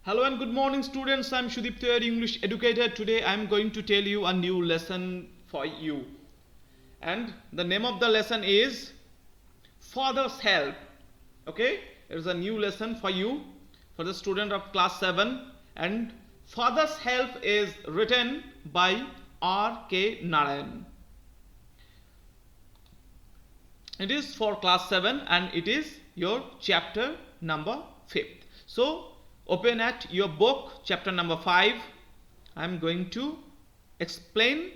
Hello and good morning students. I'm Shudip Thayer, English educator. Today I'm going to tell you a new lesson for you. And the name of the lesson is Father's Help. Okay? It is a new lesson for you, for the student of class 7. And Father's Help is written by R.K. Narayan. It is for class 7 and it is your chapter number 5th. So open at your book chapter number 5. I'm going to explain,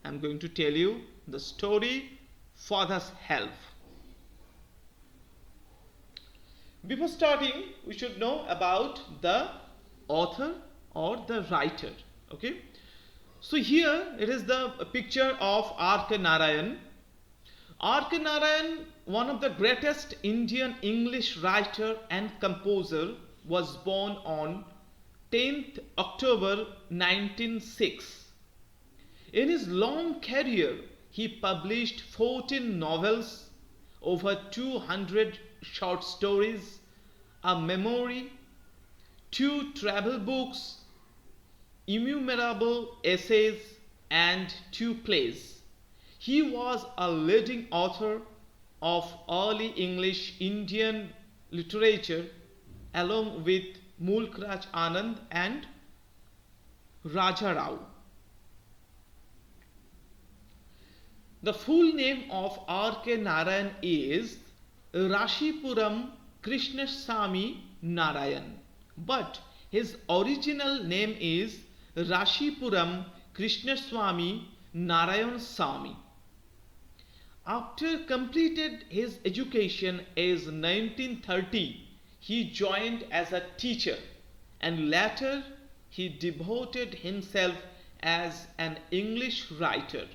I'm going to tell you the story Father's Help. Before starting, we should know about the author or the writer. Okay, so here it is the picture of R.K. Narayan. R.K. Narayan, one of the greatest Indian English writer and composer, was born on 10th October 1906. In his long career, he published 14 novels, over 200 short stories, a memoir, 2 travel books, innumerable essays, and 2 plays. He was a leading author of early English Indian literature along with Mulk Raj Anand and Raja Rao. The full name of R.K. Narayan is Rashipuram Krishnasamy Narayan, but his original name is Rashipuram Krishnaswamy Narayan Samy. After completed his education as 1930, he joined as a teacher and later he devoted himself as an English writer.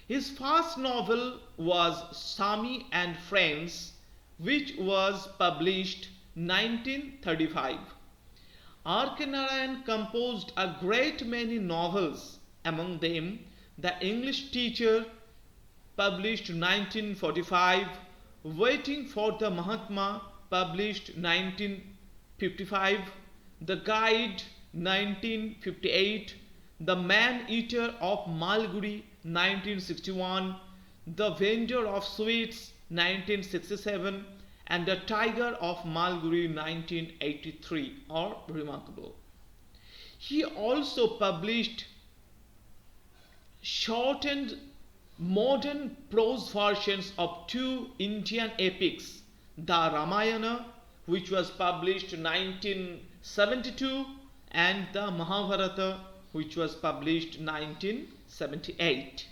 His first novel was Samy and Friends, which was published 1935. R.K. Narayan composed a great many novels, among them The English Teacher, published 1945, Waiting for the Mahatma, published 1955, The Guide 1958, The Man-Eater of Malgudi 1961, The Vendor of Sweets 1967, and The Tiger of Malgudi 1983 are remarkable. He also published shortened modern prose versions of 2 Indian epics, the Ramayana, which was published 1972, and the Mahabharata, which was published 1978.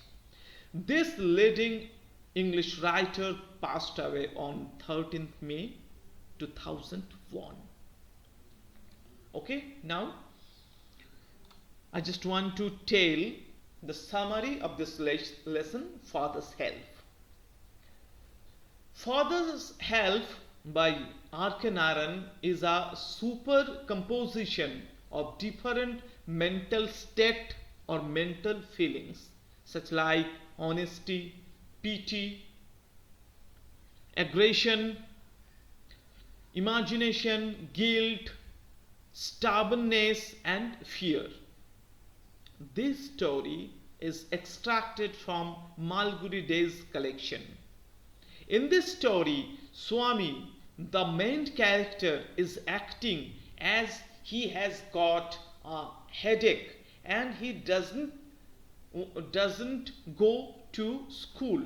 This leading English writer passed away on 13th May 2001. Okay, now I just want to tell the summary of this lesson, Father's Help. Father's Help by R.K. Narayan is a super composition of different mental state or mental feelings such like honesty, pity, aggression, imagination, guilt, stubbornness, and fear. This story is extracted from Malgudi Days collection. In this story, Swami, the main character, is acting as he has got a headache and he doesn't go to school.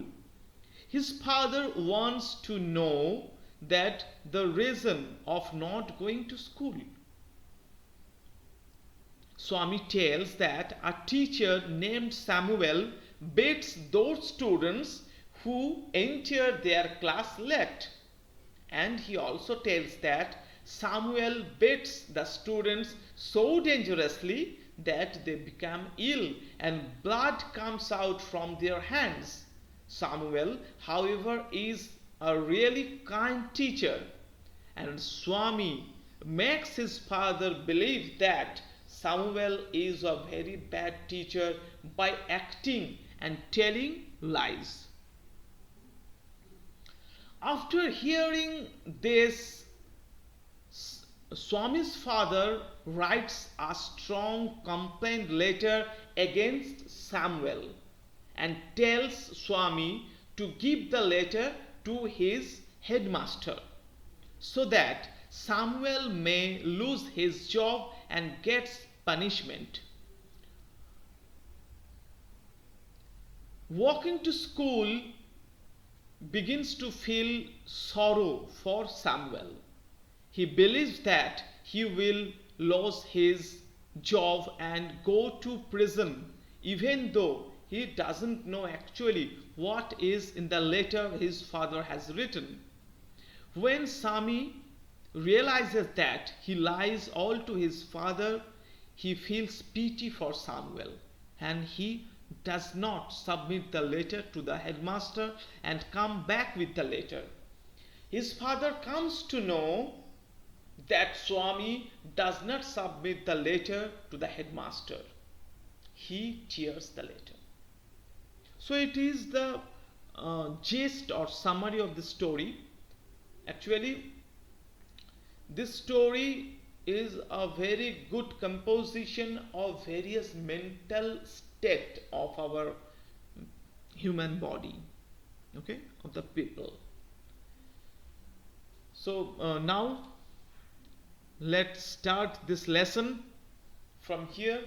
His father wants to know that the reason of not going to school. Swami tells that a teacher named Samuel beats those students who enter their class late. And he also tells that Samuel beats the students so dangerously that they become ill and blood comes out from their hands. Samuel, however, is a really kind teacher, and Swami makes his father believe that Samuel is a very bad teacher by acting and telling lies. After hearing this Swami's father writes a strong complaint letter against Samuel and tells Swami to give the letter to his headmaster so that Samuel may lose his job and gets punishment. Walking to school begins to feel sorrow for Samuel. He believes that he will lose his job and go to prison, even though he doesn't know actually what is in the letter his father has written. When Sami realizes that he lies all to his father, he feels pity for Samuel and he does not submit the letter to the headmaster and come back with the letter. His father comes to know that Swami does not submit the letter to the headmaster. He tears the letter. So it is the gist or summary of the story. Actually, this story is a very good composition of various mental state of our human body, okay, of the people. So now let's start this lesson from here.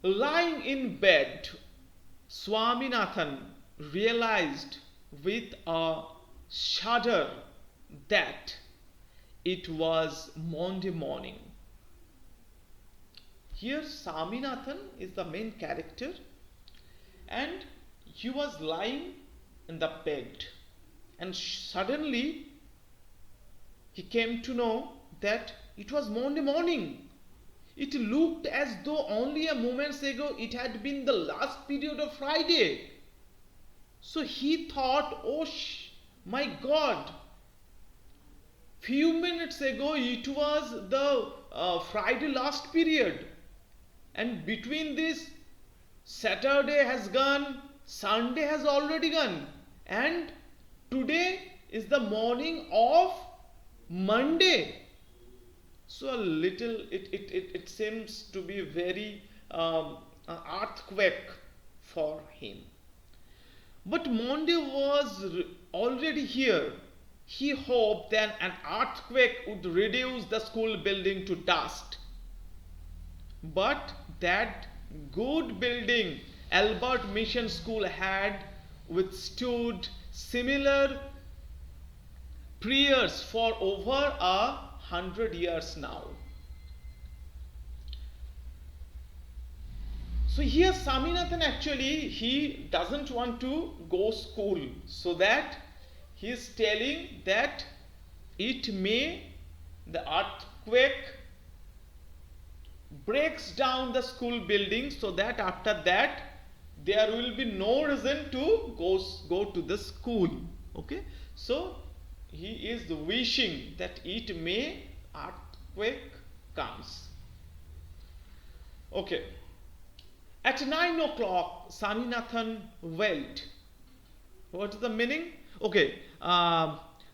Lying in bed, Swaminathan realized with a shudder that it was Monday morning. Here Swaminathan is the main character and he was lying in the bed and suddenly he came to know that it was Monday morning. It looked as though only a moments ago it had been the last period of Friday. So he thought, oh my God, few minutes ago it was the Friday last period, and between this Saturday has gone, Sunday has already gone, and today is the morning of Monday. So a little it seems to be very an earthquake for him. But Monday was already here. He hoped that an earthquake would reduce the school building to dust. But that good building, Albert Mission School, had withstood similar prayers for over 100 years now. So here Swaminathan actually he doesn't want to go school, so that he is telling that it may the earthquake breaks down the school building, so that after that there will be no reason to go to the school. Okay, so he is wishing that it may earthquake comes. Okay, at 9 o'clock Swaminathan wailed. What is the meaning? Okay,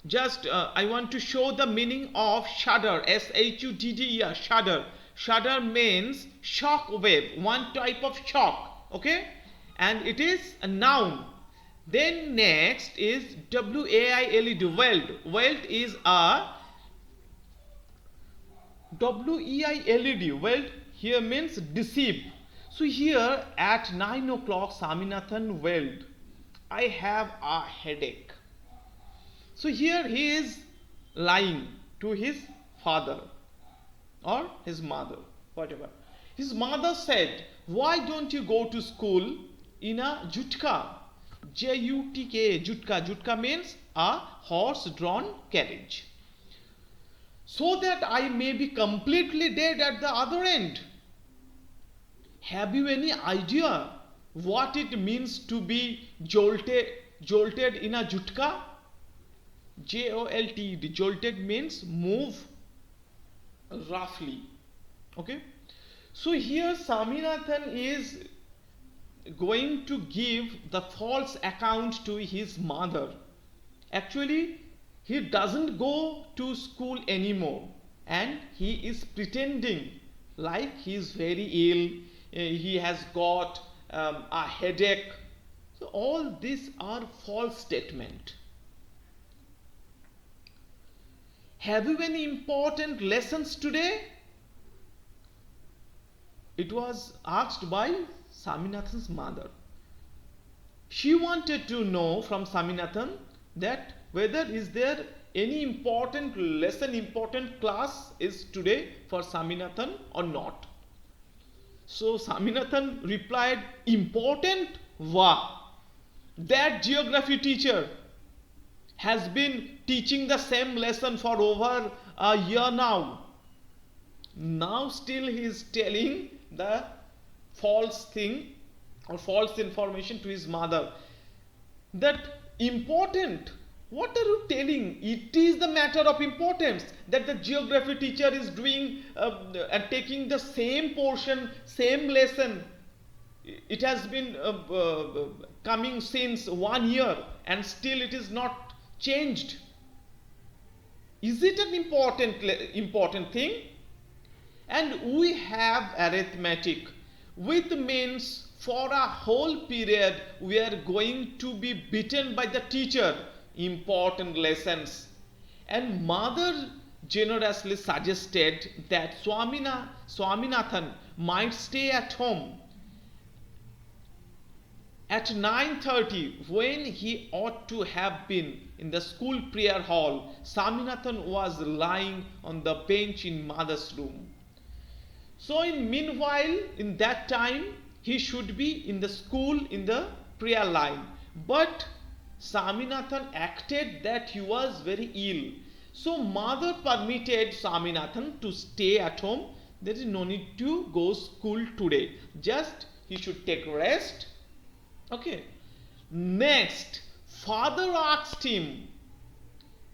just I want to show the meaning of shudder. S-H-U-D-D-E-R, shudder. Shudder means shock wave, one type of shock. Okay, and it is a noun. Then next is W-A-I-L-E-D, wailed. Wailed is a W-E-I-L-E-D, wailed here means deceive. So here at 9 o'clock Swaminathan wailed, I have a headache. So here he is lying to his father or his mother, whatever. His mother said, why don't you go to school in a jutka? J-U-T-K, jutka. Jutka means a horse-drawn carriage. So that I may be completely dead at the other end. Have you any idea what it means to be jolted in a jutka? J-O-L-T-E-D, jolted means move roughly. Okay, so here Swaminathan is going to give the false account to his mother. Actually He doesn't go to school anymore, and he is pretending like he is very ill, he has got a headache. So all these are false statement. Have you any important lessons today? It was asked by Swaminathan's mother. She wanted to know from Swaminathan that whether is there any important lesson, important class is today for Swaminathan or not. So Swaminathan replied, important? Wow! That geography teacher has been teaching the same lesson for over a year now. Now still he is telling the false thing or false information to his mother. That important? What are you telling? It is the matter of importance that the geography teacher is doing and taking the same portion, same lesson. It has been coming since 1 year and still it is not changed. Is it an important thing? And we have arithmetic, which means for a whole period we are going to be beaten by the teacher. Important lessons. And mother generously suggested that Swaminathan might stay at home. At 9:30, when he ought to have been in the school prayer hall, Swaminathan was lying on the bench in mother's room. So meanwhile, in that time, he should be in the school in the prayer line. But Swaminathan acted that he was very ill. So mother permitted Swaminathan to stay at home. There is no need to go school today. Just he should take rest. Okay. Next, father asked him,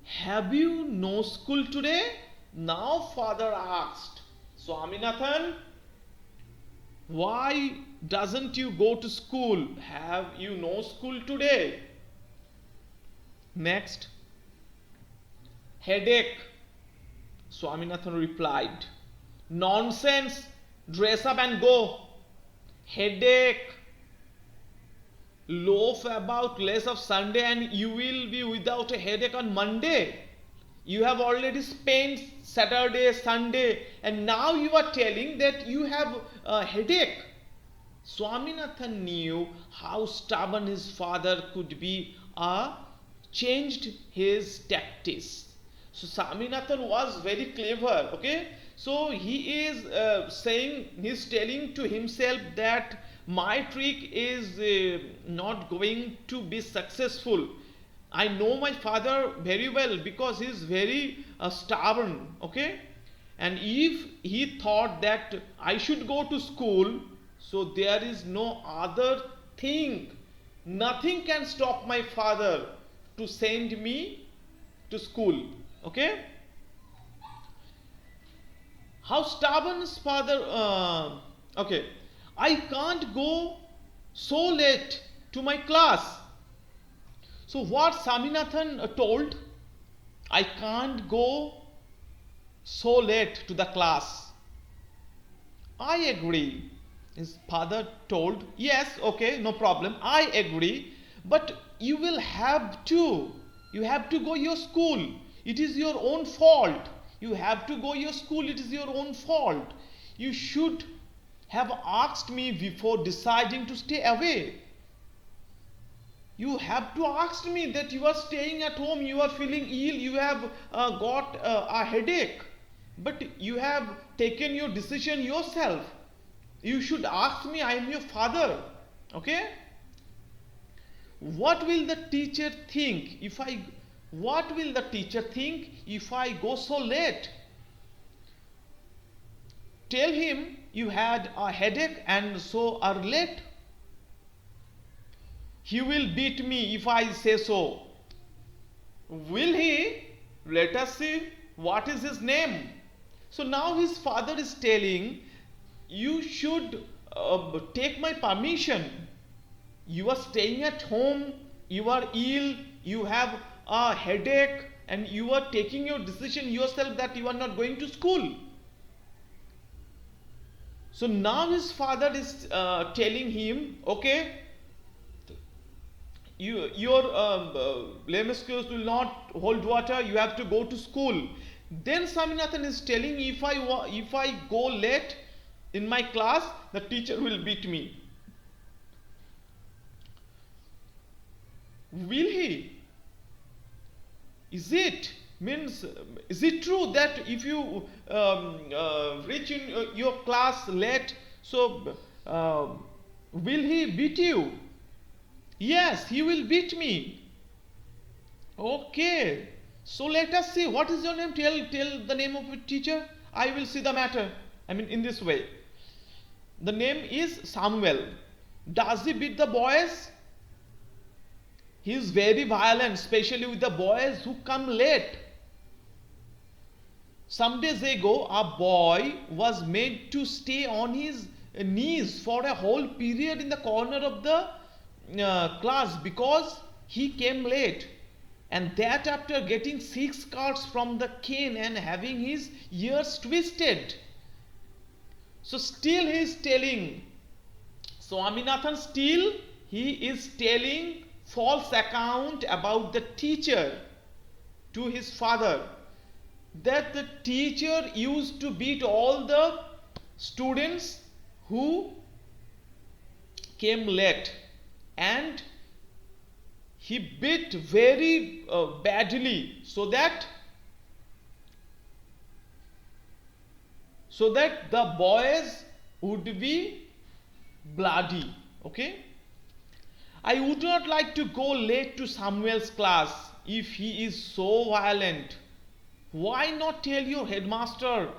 have you no school today? Now father asked, Swaminathan, why doesn't you go to school? Have you no school today? Next, headache. Swaminathan replied, nonsense, dress up and go. Headache. Loaf about less of Sunday and you will be without a headache on Monday. You have already spent Saturday, Sunday, and now you are telling that you have a headache. Swaminathan knew how stubborn his father could be, changed his tactics. So Swaminathan was very clever. Okay, so he is he's telling to himself that my trick is not going to be successful. I know my father very well because he is very stubborn. Okay, and if he thought that I should go to school, so there is no other thing. Nothing can stop my father to send me to school. Okay, how stubborn his father. Okay, I can't go so late to my class. So what Swaminathan told, I can't go so late to the class. I agree. His father told, yes, okay, no problem, I agree, but you will have to. You have to go your school. It is your own fault. You have to go your school. It is your own fault. You should have asked me before deciding to stay away. You have to ask me that you are staying at home, you are feeling ill, you have got a headache. But you have taken your decision yourself. You should ask me, I am your father. Okay? What will the teacher think if I go so late? Tell him you had a headache and so are late. He will beat me if I say so. Will he? Let us see what is his name. So now his father is telling, you should take my permission. You are staying at home, you are ill, you have a headache, and you are taking your decision yourself that you are not going to school. So now his father is telling him, okay, your lemniscus will not hold water, you have to go to school. Then Swaminathan is telling, if I go late in my class, the teacher will beat me. Will he? Is it true that if you reach in your class late, so will he beat you? Yes, he will beat me. Okay, so let us see. What is your name? Tell the name of your teacher. I will see the matter. I mean, in this way. The name is Samuel. Does he beat the boys? He is very violent, especially with the boys who come late. Some days ago, a boy was made to stay on his knees for a whole period in the corner of the class because he came late, and that after getting 6 cuts from the cane and having his ears twisted. So still he is telling, Swaminathan still he is telling false account about the teacher to his father, that the teacher used to beat all the students who came late, and he beat very badly so that the boys would be bloody. Okay, I would not like to go late to Samuel's class if he is so violent. Why not tell your headmaster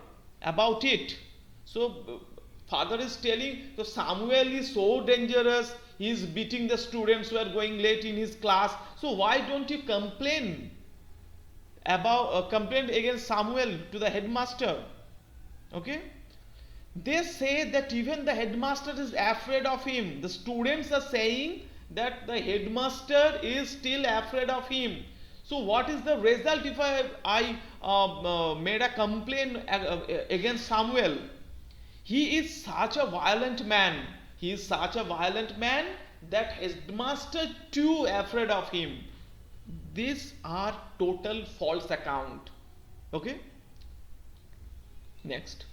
about it? So father is telling, so Samuel is so dangerous, he is beating the students who are going late in his class. So why don't you complain against Samuel to the headmaster? Okay, they say that even the headmaster is afraid of him. The students are saying that the headmaster is still afraid of him. So what is the result if I made a complaint against Samuel? He is such a violent man. He is such a violent man that headmaster too afraid of him. These are total false account. Okay. Next.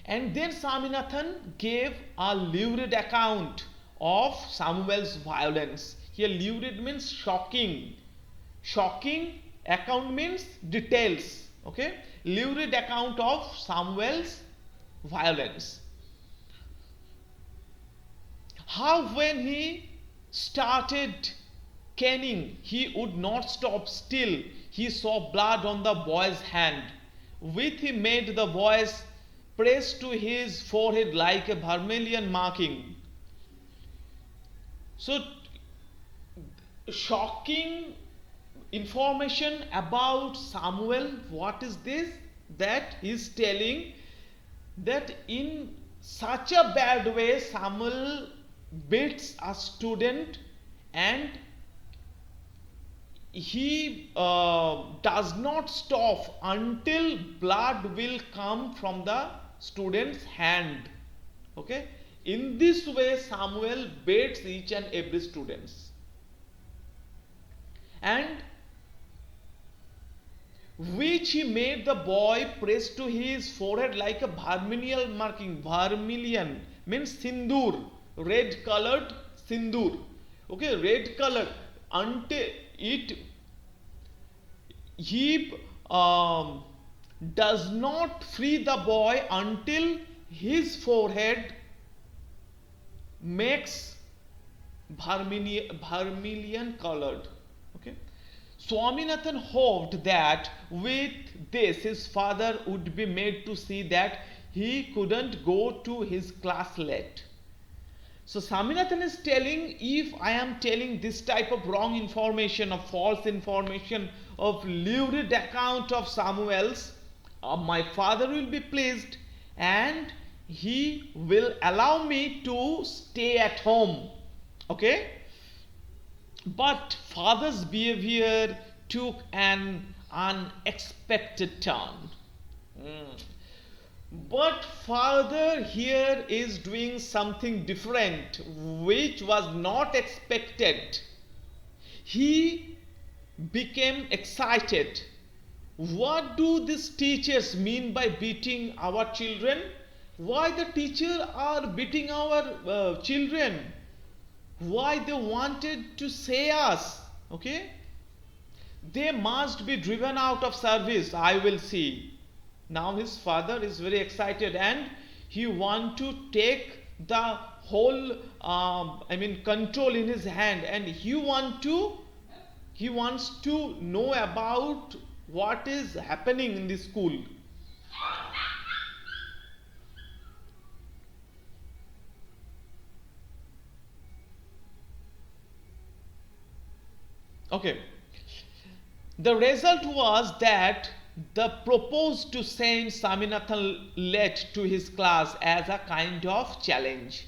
And then Swaminathan gave a lurid account of Samuel's violence. Here lurid means shocking. Shocking account means details. Okay. Lurid account of Samuel's violence. How when he started caning, he would not stop still. He saw blood on the boy's hand. With he made the boys press to his forehead like a vermilion marking. So shocking information about Samuel. What is this? That he is telling that in such a bad way Samuel beats a student, and he does not stop until blood will come from the student's hand. Okay, in this way Samuel beats each and every student, and which he made the boy press to his forehead like a vermilion marking. Vermilion means sindoor, red colored sindoor. Okay, red colored. Until it, he does not free the boy until his forehead makes vermilion colored. Okay. Swaminathan hoped that with this his father would be made to see that he couldn't go to his class late. So Swaminathan is telling, if I am telling this type of wrong information, of false information, of lurid account of Samuel's, my father will be pleased and he will allow me to stay at home. Okay. But father's behavior took an unexpected turn. Mm. But father here is doing something different which was not expected. He became excited. What do these teachers mean by beating our children? Why the teachers are beating our children? Why they wanted to say us? Okay, they must be driven out of service, I will see. Now his father is very excited and he want to take the whole control in his hand, and he wants to know about what is happening in the school. Okay, the result was that the proposed to send Swaminathan led to his class as a kind of challenge.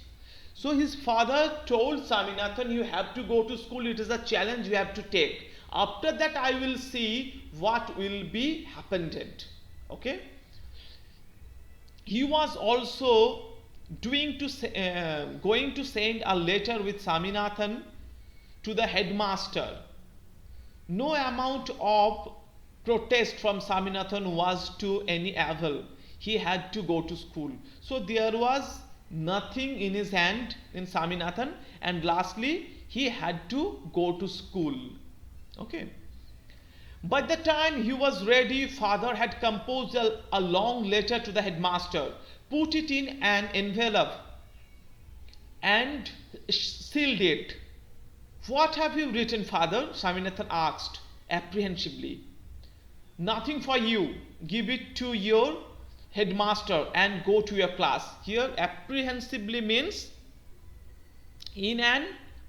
So his father told Swaminathan, you have to go to school, it is a challenge you have to take. After that I will see what will be happened. Okay. He was also going to send a letter with Swaminathan to the headmaster. No amount of protest from Swaminathan was to any avail. He had to go to school. So there was nothing in his hand in Swaminathan, and lastly he had to go to school. Okay. By the time he was ready, father had composed a long letter to the headmaster, put it in an envelope and sealed it. What have you written, father? Swaminathan asked apprehensively. Nothing for you. Give it to your headmaster and go to your class. Here apprehensively means in an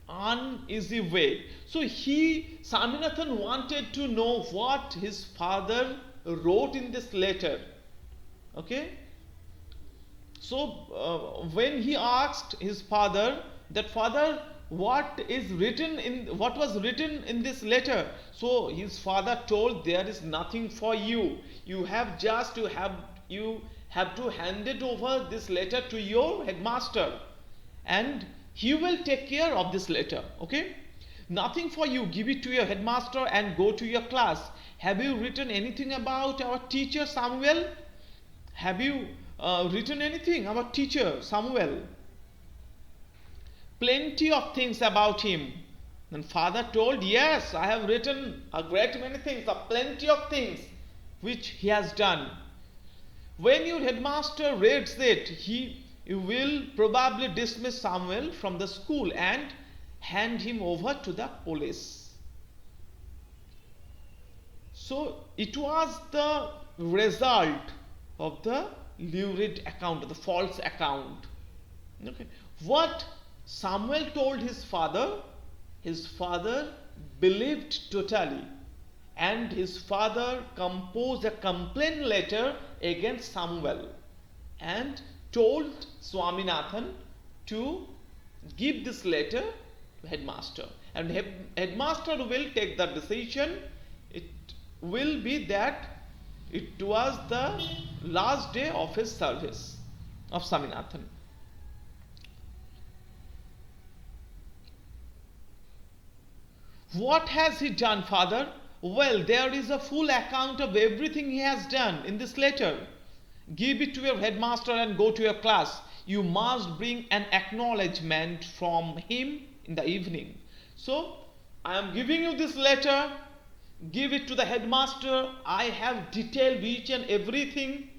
uneasy way. So Swaminathan wanted to know what his father wrote in this letter. Okay. So when he asked his father that, father, what was written in this letter? So his father told, there is nothing for you. You have to hand it over this letter to your headmaster, and he will take care of this letter. Okay. Nothing for you. Give it to your headmaster and go to your class. Have you written anything about our teacher Samuel? Have you written anything about teacher Samuel? Plenty of things about him. And father told, yes, I have written a great many things, plenty of things which he has done. When your headmaster reads it, he will probably dismiss Samuel from the school and hand him over to the police. So it was the result of the lurid account, the false account. Okay. What Samuel told his father believed totally, and his father composed a complaint letter against Samuel and told Swaminathan to give this letter to headmaster, and headmaster will take the decision. It will be that it was the last day of his service of Swaminathan. What has he done, father? Well, there is a full account of everything he has done in this letter. Give it to your headmaster and go to your class. You must bring an acknowledgement from him in the evening. So, I am giving you this letter. Give it to the headmaster. I have detailed each and everything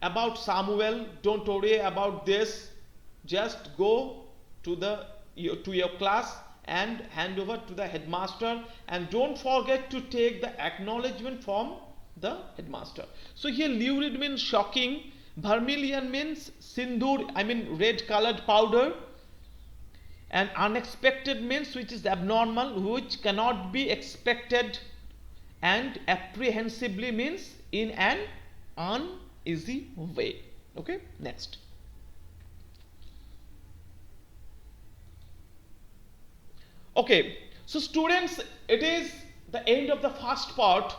about Samuel. Don't worry about this. Just go to your class and hand over to the headmaster, and don't forget to take the acknowledgement from the headmaster. So here lurid means shocking, vermilion means sindoor, red colored powder, and unexpected means which is abnormal, which cannot be expected, and apprehensively means in an uneasy way. Okay, next. Okay, so students, it is the end of the first part.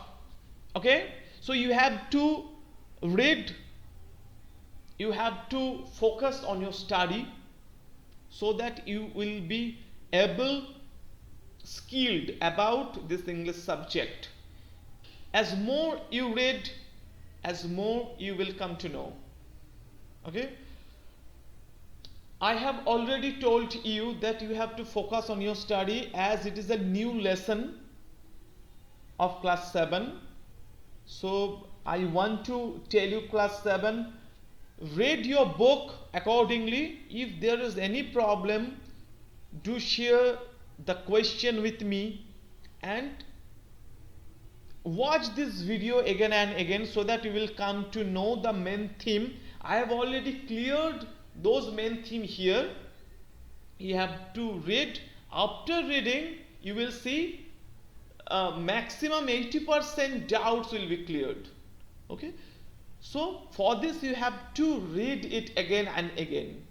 Okay, so you have to read, you have to focus on your study so that you will be able, skilled about this English subject. As more you read, as more you will come to know. Okay, I have already told you that you have to focus on your study as it is a new lesson of class 7. So I want to tell you, class 7, read your book accordingly. If there is any problem, do share the question with me and watch this video again and again so that you will come to know the main theme. I have already cleared those main theme here. You have to read. After reading, you will see maximum 80% doubts will be cleared. Okay, so for this you have to read it again and again.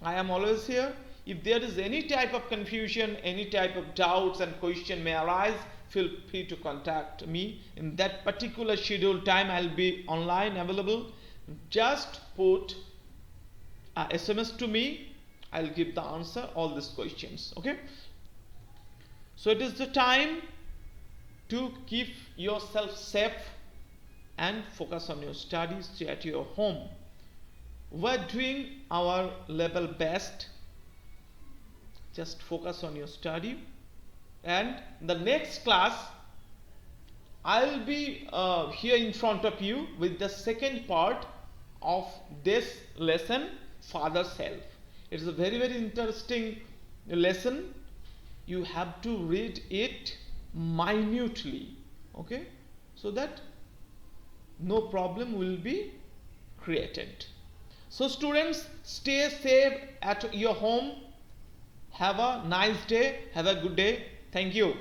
I am always here. If there is any type of confusion, any type of doubts and question may arise, feel free to contact me. In that particular scheduled time, I'll be online available. Just put a SMS to me. I'll give the answer all these questions. Okay, so it is the time to keep yourself safe and focus on your studies. Stay at your home. We're doing our level best. Just focus on your study, and the next class I'll be here in front of you with the second part of this lesson, father self. It is a very interesting lesson. You have to read it minutely, okay, so that no problem will be created. So students, stay safe at your home. Have a nice day. Have a good day. Thank you.